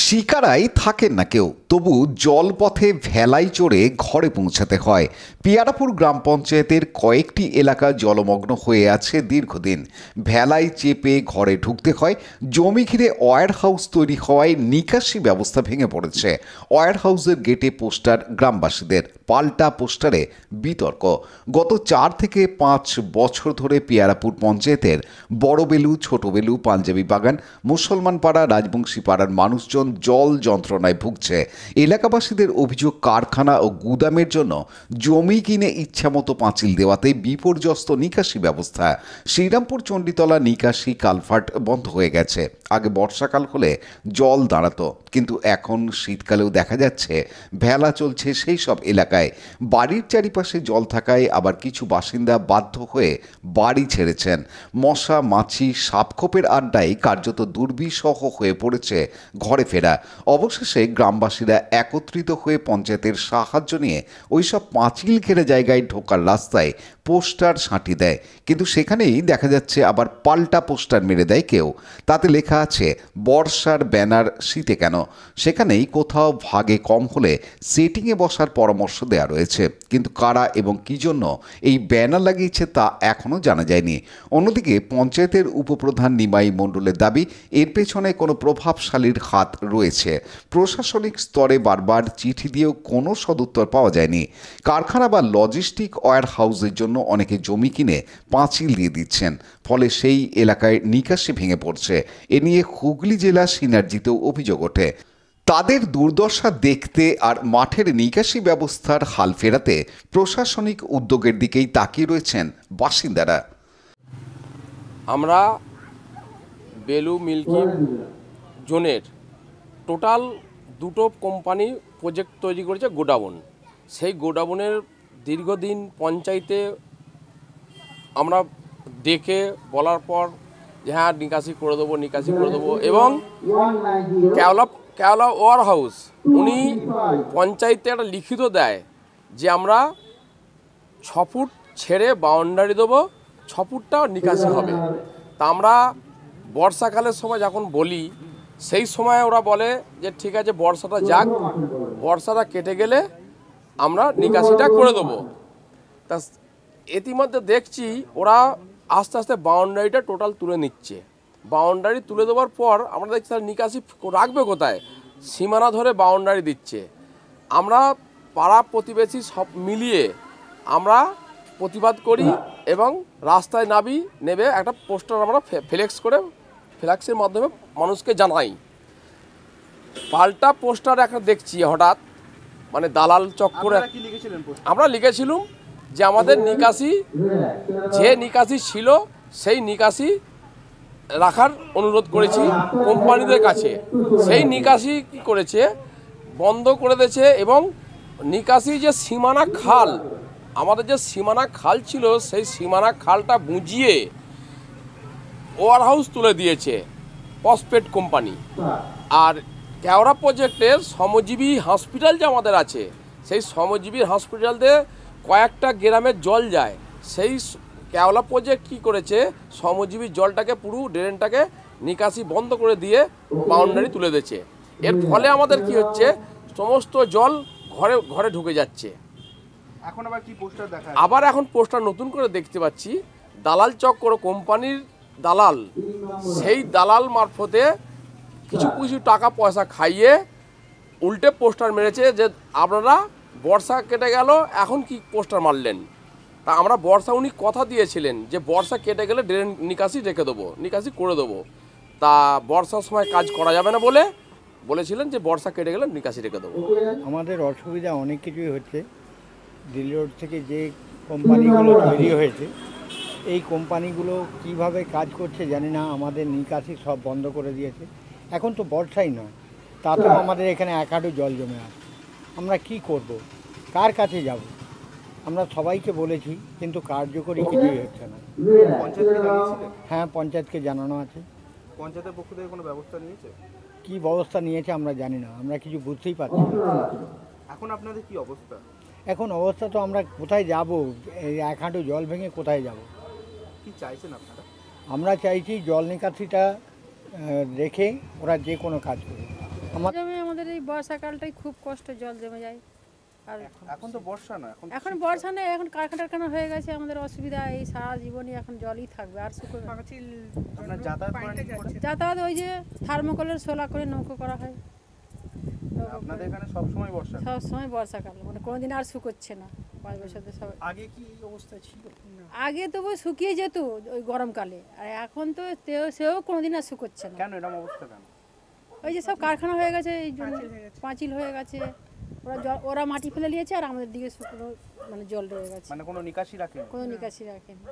শিকারায় থাকেন না কেউ, তবু জলপথে ভেলায় চড়ে ঘরে পৌঁছাতে হয়। পিয়ারাপুর গ্রাম পঞ্চায়েতের কয়েকটি এলাকা জলমগ্ন হয়ে আছে দীর্ঘদিন। ভেলায় চেপে ঘরে ঢুকতে হয়। জমি ঘিরে ওয়্যার হাউস তৈরি হওয়ায় নিকাশি ব্যবস্থা ভেঙে পড়েছে। ওয়্যার হাউসের গেটে পোস্টার গ্রামবাসীদের, পাল্টা পোস্টারে বিতর্ক। গত 4 থেকে 5 বছর ধরে পিয়ারাপুর পঞ্চায়েতের বড়বেলু, ছোটবেলু, পাঞ্জাবি বাগান, মুসলমান পাড়া, রাজবংশী পাড়ার মানুষজন জল যন্ত্রণায় ভুগছে। এলাকাবাসীদের অভিযোগ, কারখানা ও গুদামের জন্য জমি কিনে ইচ্ছামতো পাঁচিল দেওয়াতে বিপর্যস্ত নিকাশি ব্যবস্থা। শ্রীরামপুর চণ্ডীতলা নিকাশি কালভার্ট বন্ধ হয়ে গেছে। আগে বর্ষাকাল হলে জল দাঁড়াতো, কিন্তু এখন শীতকালেও দেখা যাচ্ছে ভেলা চলছে সেই সব এলাকায়। বাড়ির চারিপাশে জল থাকায় আবার কিছু বাসিন্দা বাধ্য হয়ে বাড়ি ছেড়েছেন। মশা, মাছি, সাপখোপের আড্ডায় কার্যত দুর্বিষহ হয়ে পড়েছে ঘরে ফেরা। অবশেষে গ্রামবাসীরা একত্রিত হয়ে পঞ্চায়েতের সাহায্য নিয়ে ওইসব পাঁচিল ঘেরা জায়গায় ঢোকার রাস্তায় পোস্টার সাঁটি দেয়, কিন্তু সেখানেই দেখা যাচ্ছে আবার পাল্টা পোস্টার মেরে দেয় কেউ। তাতে লেখা আছে বর্ষার ব্যানার শীতে কেন। সেখানেই কোথাও ভাগে কম হলে সেটিংয়ে বসার পরামর্শ দেওয়া রয়েছে, কিন্তু কারা এবং কী জন্য এই ব্যানার লাগিয়েছে তা এখনও জানা যায়নি। অন্যদিকে পঞ্চায়েতের উপপ্রধান নিমাই মণ্ডলের দাবি, এর পেছনে কোনো প্রভাবশালীর হাত রয়েছে। প্রশাসনিক স্তরে বারবার চিঠি দিয়েও কোনো সদুত্তর পাওয়া যায়নি। কারখানা বা লজিস্টিক ওয়্যার হাউসের জন্য অনেকে জমি কিনে পাঁচিল দিয়ে দিচ্ছেন, ফলে সেই এলাকায় নিকাশি ভেঙে পড়ছে। এ নিয়ে হুগলি জেলা সিনার্জিতেও অভিযোগ ওঠে। তাদের দুর্দশা দেখতে আর মাঠের নিকাশি ব্যবস্থার হাল ফেরাতে প্রশাসনিক উদ্যোগের দিকেই তাকিয়ে রয়েছেন বাসিন্দারা। আমরা বেলু মিল্কি জোনের টোটাল দুটো কোম্পানি প্রজেক্ট তৈরি করেছে গোডাউন। সেই গোডাউনের দীর্ঘদিন পঞ্চায়েতে আমরা ডেকে বলার পর যে হ্যাঁ নিকাশি করে দেবো এবং কেওলা ওয়ার হাউস উনি পঞ্চায়েতে একটা লিখিত দেয় যে আমরা 6 ফুট ছেড়ে বাউন্ডারি দেবো, 6 ফুটটা নিকাশি হবে। তা আমরা বর্ষাকালের সময় যখন বলি, সেই সময় ওরা বলে যে ঠিক আছে বর্ষাটা যাক, বর্ষাটা কেটে গেলে আমরা নিকাশিটা করে দেবো। তা ইতিমধ্যে দেখছি ওরা আস্তে আস্তে বাউন্ডারিটা টোটাল তুলে নিচ্ছে। বাউন্ডারি তুলে দেওয়ার পর আমরা দেখছি তার নিকাশি রাখবে কোথায়, সীমানা ধরে বাউন্ডারি দিচ্ছে। আমরা পাড়া প্রতিবেশী সব মিলিয়ে আমরা প্রতিবাদ করি এবং রাস্তায় নেবে একটা পোস্টার আমরা ফ্লেক্সের মাধ্যমে মানুষকে জানাই। পাল্টা পোস্টার একটা দেখছি হঠাৎ, মানে দালাল চক্করে আমরা লিখেছিলাম যে আমাদের যে নিকাশি ছিল সেই নিকাশি রাখার অনুরোধ করেছি কোম্পানিদের কাছে। সেই নিকাশি কি করেছে, বন্ধ করে দিয়েছে এবং নিকাশি যে সীমানা খাল, আমাদের যে সীমানা খাল ছিল সেই সীমানা খালটা বুঝিয়ে ওয়ার হাউস তুলে দিয়েছে ফসফেট কোম্পানি। আর কেওড়া প্রজেক্টের শ্রমজীবী হসপিটাল যে আমাদের আছে, সেই শ্রমজীবী হসপিটালতে কয়েকটা গ্রামের জল যায়। সেই কেওড়া প্রজেক্ট কী করেছে, শ্রমজীবী জলটাকে পুরো ড্রেনটাকে নিকাশি বন্ধ করে দিয়ে বাউন্ডারি তুলে দিয়েছে। এর ফলে আমাদের কি হচ্ছে, সমস্ত জল ঘরে ঘরে ঢুকে যাচ্ছে। এখন পোস্টার নতুন করে দেখতে পাচ্ছি, দালাল চক্র কোম্পানির দালাল, সেই দালাল মারফতে কিছু টাকা পয়সা খাইয়ে উল্টে পোস্টার মেরেছে যে আপনারা বর্ষা কেটে গেল, এখন কি পোস্টার মারলেন। তা আমরা উনি কথা দিয়েছিলেন যে বর্ষা কেটে গেলে ড্রেন নিকাশি নিকাশি করে দেবো। তা বর্ষার সময় কাজ করা যাবে না বলেছিলেন যে বর্ষা কেটে গেলে নিকাশি রেখে দেবো। আমাদের অসুবিধা অনেক কিছুই হচ্ছে। দিল্লি রোড থেকে যে কোম্পানিগুলো তৈরি হয়েছে, এই কোম্পানিগুলো কিভাবে কাজ করছে জানি না, আমাদের নিকাশি সব বন্ধ করে দিয়েছে। এখন তো বর্ষাই নয়, তাতেও আমাদের এখানে এক হাঁটু জল জমে আছে। আমরা কি করব, কার কাছে যাব? আমরা সবাইকে বলেছি, কিন্তু কার্যকরী কিছুই হচ্ছে না। হ্যাঁ, পঞ্চায়েতকে জানানো আছে। পঞ্চায়েতের পক্ষ থেকে কোনো ব্যবস্থা নিয়েছে? কি ব্যবস্থা নিয়েছে আমরা জানি না, আমরা কিছু বুঝতেই পারছি না। এখন আপনাদের কি অবস্থা? এখন অবস্থা তো আমরা কোথায় যাব, এই এক হাঁটু জল ভেঙে কোথায় যাব? কি চাইছেন আপনারা? আমরা চাইছি জল নিকাশিটা রেখে ওরা যে কোনো কাজ করুক। জমে আমাদের এই বর্ষাকালটাই খুব কষ্ট, জল জমে যায়। আর এখন তো বর্ষা না, এখন বর্ষা নেই, এখন কারখানা হয়ে গেছে, আমাদের অসুবিধা। এই সারা জীবনই এখন জলই থাকবে, আর শুকোবে না। আপনার যাতায়াত করেন কি করে? যাতায়াত ওই যে থার্মোকলের সোলা করে নৌকো করা হয়। আপনাদের এখানে সব সময় বর্ষা? সব সময় বর্ষাকাল, মানে কোনোদিন আর শুকোচ্ছে না। 5 বছর ধরে সব আগে কি এই অবস্থা ছিল? আগে তবু শুকিয়ে যেত ওই গরমকালে, আর এখন তো সেও কোনোদিন আর শুকোচ্ছে না। কেন এরকম অবস্থা কেন? ওই যে সব কারখানা হয়ে গেছে, এই জন্য পাঁচিল হয়ে গেছে। ওরা মাটি ফেলে নিয়েছে, আর আমাদের দিকে শুকনো মানে জল রয়ে গেছে, মানে কোনো নিকাশি রাখেন? কোনো নিকাশি রাখেনি।